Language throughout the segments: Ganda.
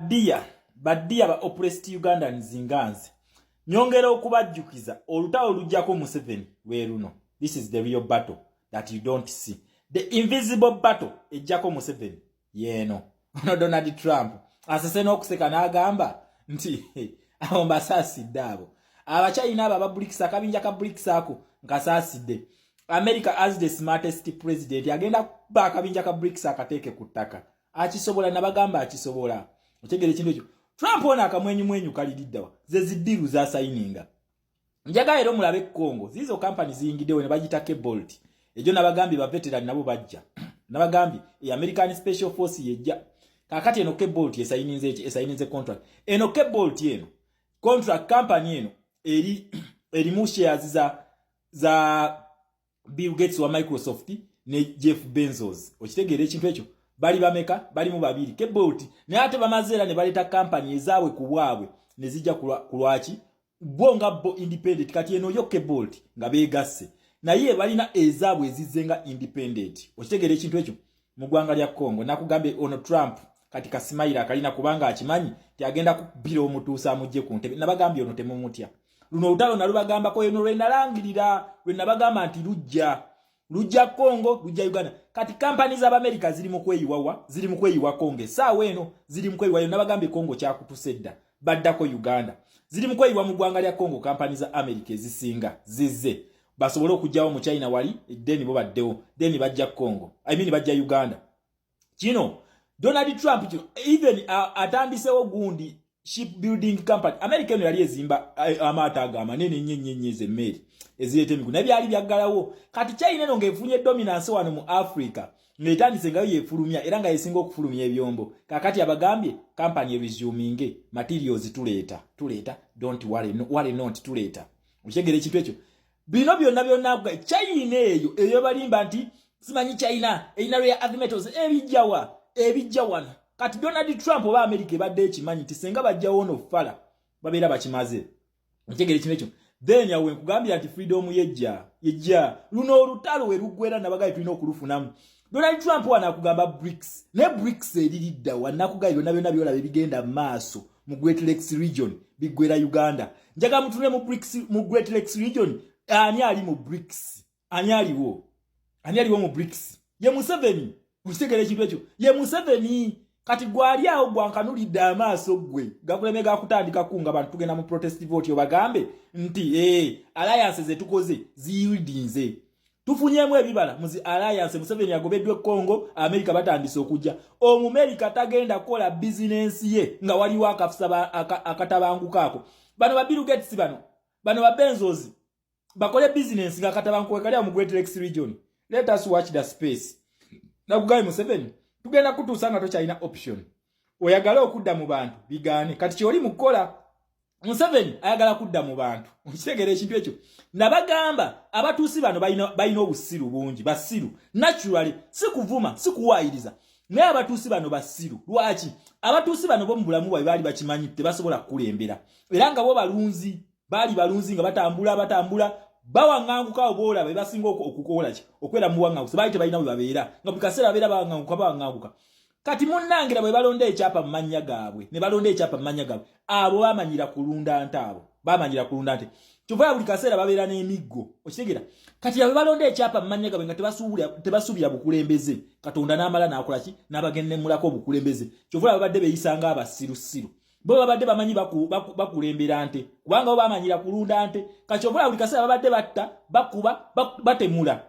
Badia ba oppressed Ugandans nganze. Nyongera okubajjukiza olutawo lujjako Museveni lwe luno. This is the real battle that you don't see. The invisible battle ejjako Museveni yeno. Ono Donald Trump asesena okuseka n'agamba nti abomba saasidde abo. Abachina aba BRICS akabinja ka BRICS ako nkasaasidde. America as the smartest president agenda ba akabinja ka BRICS akateeke ku ttaka. Akisobola nabagamba akisobola. Otegere kintu ekyo. Trump ona akamwenyu kalididdawa. Ze ziddiru za sayininga. Njaga ero mulabe Congo. Zizo company ziyingiddewo ne bagita Bolt. Ejo nabagambi ba veteran nabo bajja. Nabagambi American Special Force yejja. Kakati eno Bolt esayininze contract. Eno Bolt eno contract company eno eri mu shares za Bill Gates wa Microsoft ne Jeff Bezos. Okitegere ekintu ekyo. Bali bameka bali mu babiri Bolt ne ate bamazera ne baleta company ezaabwe ku bwabwe ne zijja kulwaki bonga bo independent kati eno yo Bolt nga begasse naye balina ezaabwe ezizenga independent. Okitegere ekintu ekyo mu ggwanga lya Congo nakugambe ono Trump kati kasimaira kalina kubanga akimanyi tiagenda kubira omutuusa amujje ku ntebe nabagambye ono temumutya luno olutalo nalubagamba ko eno lwenalangirira lwenabagamba nti lujja Congo lujja Uganda kati companies aba America ziri mu kweyiwa Congo saawa eno ziri mu kweyiwa nabagambe Congo kyakutusedda baddako Uganda ziri mu kweyiwa mu ggwanga lya Congo companies za America ezisinga zizze basobole okujjawo mu China wali eddeni bo baddewo deni bajja Congo bajja Uganda kino Donald Trump even atandisewo gundi shipbuilding company America eno yali ezimba amata amanene nnyo z'emmeri ezireta emigu nabyali byaggalawo kati China eno ng'efunye dominance wano mu Africa ng'etandise nga yefulumya era nga yesinga okufulumya ebyombo kakati abagambye company resuminge materials tuleeta don't worry not tuleeta okyegere ekintu ekyo bino byonna China eyo balimba nti simanyi China erina rare earth metals ebijja wano kati Donald Trump oba America badde ekimanyi nti senga bajjawo ono fala babeera bakimaze okyegere ekintu ekyo then yawe nkugambira nti freedom yejja luno olutalo we lugwera nabagaye tulina okulufunamu Donald Trump wana akugamba BRICS ne BRICS eriridda wanakugaye byonna byolabe bigenda maaso mu Great Lakes region bigwera Uganda njaga mutule mu BRICS mu Great Lakes region ani ali mu BRICS ani aliwo mu BRICS ye Museveni usitegere ekintu ekyo ye Museveni kati gwali awo gwankanulidde amaaso gwe gakulemega kutandika kunga abantu tugenda mu protest vote obagambe nti alliance ze tukoze ziyidinze tufunyemu ebibala muzi alliance Museveni yagobeddwe Congo America batandise okujja America tagenda kola business ye nga waliwo akafusa akatabangukaako bano ba Bill Gates bano ba Bezos bakole business nga katabanguko kali mu Great Lakes region. Let us watch the space nakugaye Museveni tugenda kutuusanga tokyalina option oyagala okudda mu bantu bigaane kati kyoli mukola Museveni ayagala kudda mu bantu okitegera ekintu ekyo nabagamba abatuusi bano balina obusiru bungi basiru naturally si kuvuma si kuwaayiriza naye abatuusi bano basiru lwaki abatuusi bano bo mu bulamu bwabe baali bakimanyi tebasobola kukulembera era nga bo balunzi nga batambula bawanganguka obola basinga okukola ki okwera mu wanganguka baali tebalina bwe babeera nga bikaseera babeera bawanganguka kati munnangira bwe balonda ekyapa mu mannya gaabwe ne balonda ekyapa mu mannya gaabwe abo bamanyira kulunda nte kyova buli kaseera babeera n'emiggo okitegera kati abo balonda ekyapa mu mannya gaabwe nga tebasuubira bukulembeze Katonda n'amala n'akola ki n'abagendemulako obukulembeze kyova babadde beeyisanga abasirusiru bo babadde bamanyi bakulembera nte kubanga bo bamanyira kulunda nte kakyovula buli kaseera babadde batta bakuba batemula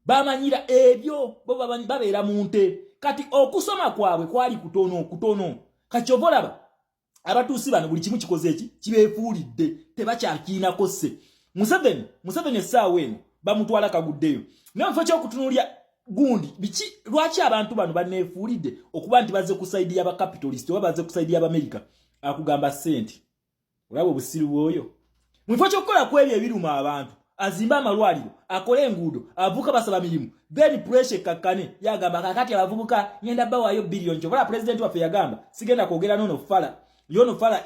bamanyira ebyo bo babeera mu nte kati okusoma kwabwe kwali kutono kacyovolaba abatuusi bano buli kimu kikoze eki kibeefuulidde tebakyakiinako se Museveni essaawa eno bamutwala kaguddeyo naye mufo ky'okutunuulya gundi biki lwaki abantu bano baneefuulidde okuba nti bazze ku saidi y'abakapitalist oba bazze ku saidi y'Amerika akugamba sente olaba obusiru bwoyo mufo ky'okukola ku ebyo ebiruma abantu azimba amalwaliro akole enguudo avuka basaba mirimu then pressure kakane yagamba kakati abavubuka ngenda bawayo billion kyovola president waffe yagamba sigenda kwogera nono fala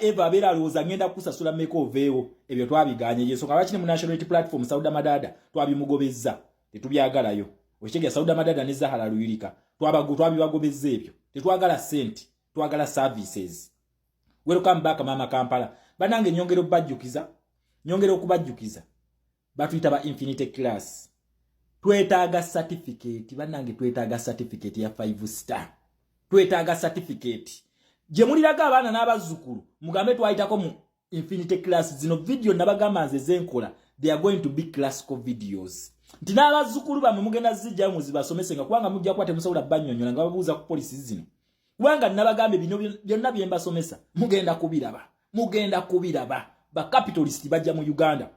eva abeera alowooza ngenda kusasula mekoveewo ebyo twabiganye yensonga lwaki ne mu national unity platform Sauda Madada twabimugobezza tetubyagalayo okitegera Sauda Madada ne Zahara Luyirika twabibagobezza ebyo tetwagala sente twagala services welcome back mama Kampala banange nyongero okubajjukiza batuyita ba infinite class twetaaga certificate banange twetaaga certificate ya 5 star twetaaga certificate je muliraga abaana n'abazzukulu mugambe twayitako mu infinite class zino video nabagamba nze zenkola they are going to be classical videos nti n'abazzukulu bamwe mugenda zijja muzibasomesenga kubanga mujja kwate musobola banyonyola nga babuuza ku police zino kubanga nabagambe bino byonna byembasomesa mugenda kubiraba ba capitalist bajja mu Uganda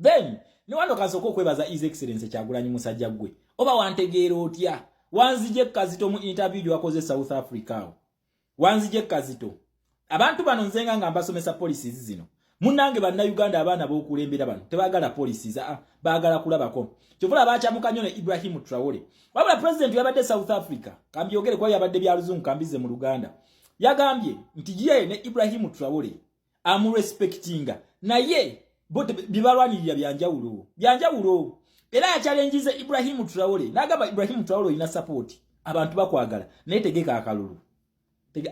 then ni wano kasoko kwebaza his excellence Kyagulanyi Musajja gwe oba wantegeera otya wanzije Kazito mu interview gyakoze South Africa wanzije Kazito abantu bano nzenga nga mbasomesa policies zino munange banna Uganda abaana b'okulembera bano tebagala policies baagala kulabako kyovula abakyamuka nnyo ne Ibrahim Traore wabula president yabadde South Africa kambyogere kwa yabadde bya luzungu kambize mu Luganda yagambye nti ye ne Ibrahim Traore amu respectinga naye bote bibalwanirira byanjawulo era achallenges Ibrahim Traore nagamba Ibrahim Traore ina support abantu bakwagala naye tegeka akalulu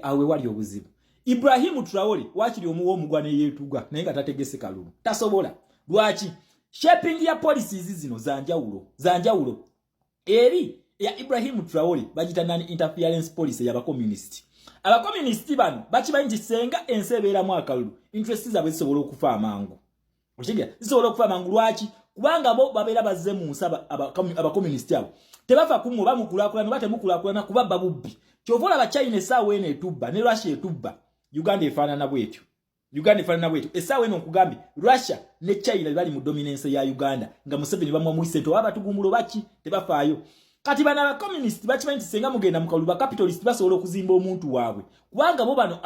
awe wali obuzibu Ibrahim Traore wakiri omuwo omugwane yetuga naye nga tategese kalulu tasobola lwaki shaping ya policies zino zanjawulo eri ya Ibrahim Traore bagita nani interference policy ya communist bano bakimanyi nti senga ensebeera mu akalulu interest zabwe zisobola okufa amangu okigira zisobola okufa amangu lwaki kubanga bo babeera bazze mu nsaba communist abo tebafa kumu bamukulakulana batemukulakulana kubabba bubbi kyovola ba China esaawa eno etubba ne Russia etubba Uganda efaanana bwetyo esaawa eno nkugambi Russia ne China bali mu dominance ya Uganda nga Museveni bamwamwise nti abatugumulo baki tebafaayo kati bana ba communist bakimanyi nti senga mugenda mu kalulu ba capitalist basobola okuzimba omuntu waabwe kubanga bo bano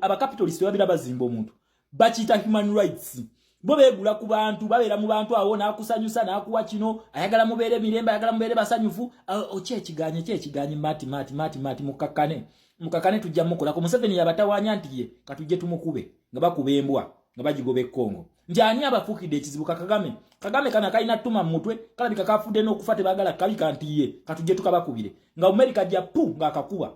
aba capitalist babira bazimba omuntu bakiyita human rights bo beegula ku bantu babeera mu bantu awo n'akusanyusa n'akuwa kino ayagala mubeere mirembe ayagala mubeere basanyufu kyekiganye mati mukakane tujja mukola ko Museveni yabatawanya nti ye katujje tumukube nga bakuba embwa nga bajigobe Kongo nti ani abafuukidde ekizibu Kagame kana kalina tuma mutwe kalabika kafudde n'okufa tebagala kalika nti ye katujje tukabakubire nga America jja nga akakuba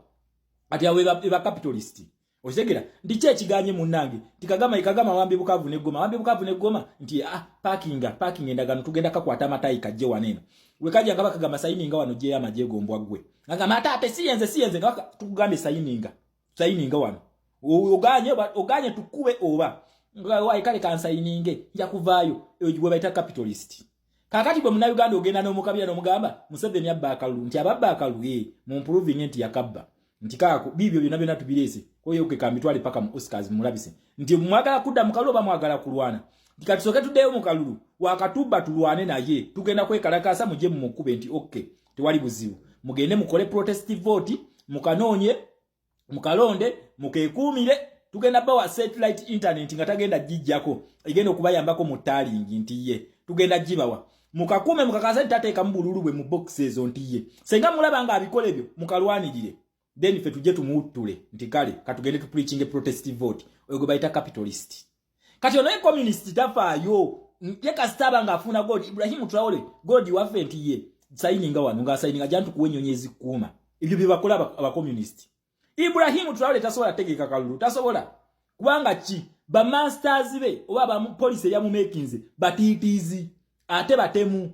ati awe ba capitalist otegera ndiche ekiganye munnange tikagama wambi bukavu ne goma nti parking endagano tugenda kakwata matayi kajje waneno wekaje ngaba kagama sayininga wano je amajego mbwagwe ngama ate siyenze ngaka tukugambe sayininga wano oganye tukube oba ngawa ikale kansayininge nja kuvaayo ejwe baita capitalist kakati gwe muna Uganda ogenda no mukabira no mugamba Museveni abba akalu nti ababba akalu mu improving enti yakabba nti kako bibyo byonna tubirese koyo ke kamitwale paka mu Oscars mulabise nti mwagala kudda mukalulu ba mwagala kulwana ndikatusoke tuddeyo mukalulu wakatubba tulwane naye tugenda kwekalakasa muje mu mukube nti okay tewali buzibu mugende mukole protest vote mukanonye mukalonde mukekumire tugenda bawa satellite internet nga tagenda jijjako igenda okubayambako mu talingi nti ye tugenda jibawa mukakume mukakasa tateeka mbululu bwe mu boxes onti ye senga mulaba nga abikole byo mukalwanirire then fe tuje tumutule nti kale katugende tu preaching protest vote oyo baita capitalist kati ono communist tafaayo yeka staba nga afuna God Ibrahim Traore God wafe nti ye sayininga wanu nga sayininga jantu kuwenyonyezi kuma ibyo bibakola aba communist Ibrahim Traore tasobola tegeka kalulu tasobola kubanga ki ba masters be oba ba police ya mu makings batitizi ate batemu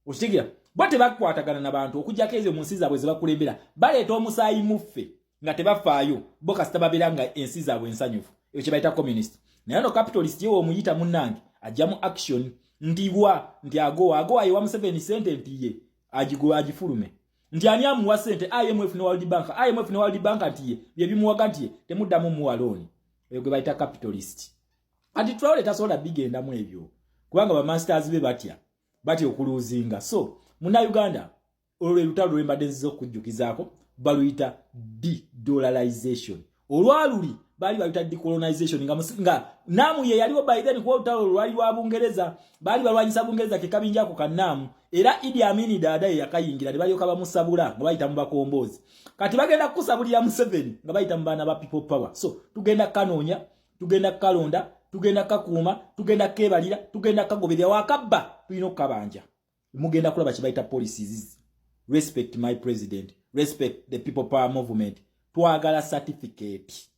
oshigira bote bakwatagana nabantu okujjako ezo mu nsiza bwe zibakulembera baleeta omusaayi muffe nga tebafaayo bo kasita babiranga ensi zaabwe ensanyufu ekyo kye bayita communist naye no capitalist yewe omuyita munnange ajja mu action ndiwa nti agowa yewa Museveni sente nti ye agifulume nti ani amuwa sente IMF ne World Bank nti ye bye bimuwaga nti ye temuddamu muwalooni eyo gwe bayita capitalist ati Traore tasobola bigenda mu ebyo kubanga ba masters be batya okuluzinga so muna Uganda olwe lutalo lwembadde nzizo kujjukizaako baluyita de-dollarization olwaluli bali baluyita decolonization nga Namu ye yaliwo by then kwa lutalo lwali lwa Bungereza bali balwanyisa Bungereza kekabinjako ka Namu era Idi Amin Dada yakayingira balyoka bamusabula nga bayita mu bakombozi kati bagenda kusabulira Museveni nga bayita mu bana ba people power so tugenda kanoonya tugenda kalonda tugenda kakuuma tugenda kebalira tugenda kagoberya wakabba tulina okukabanja mugenda kulaba kibaita policies respect my president respect the people power movement twagala certificate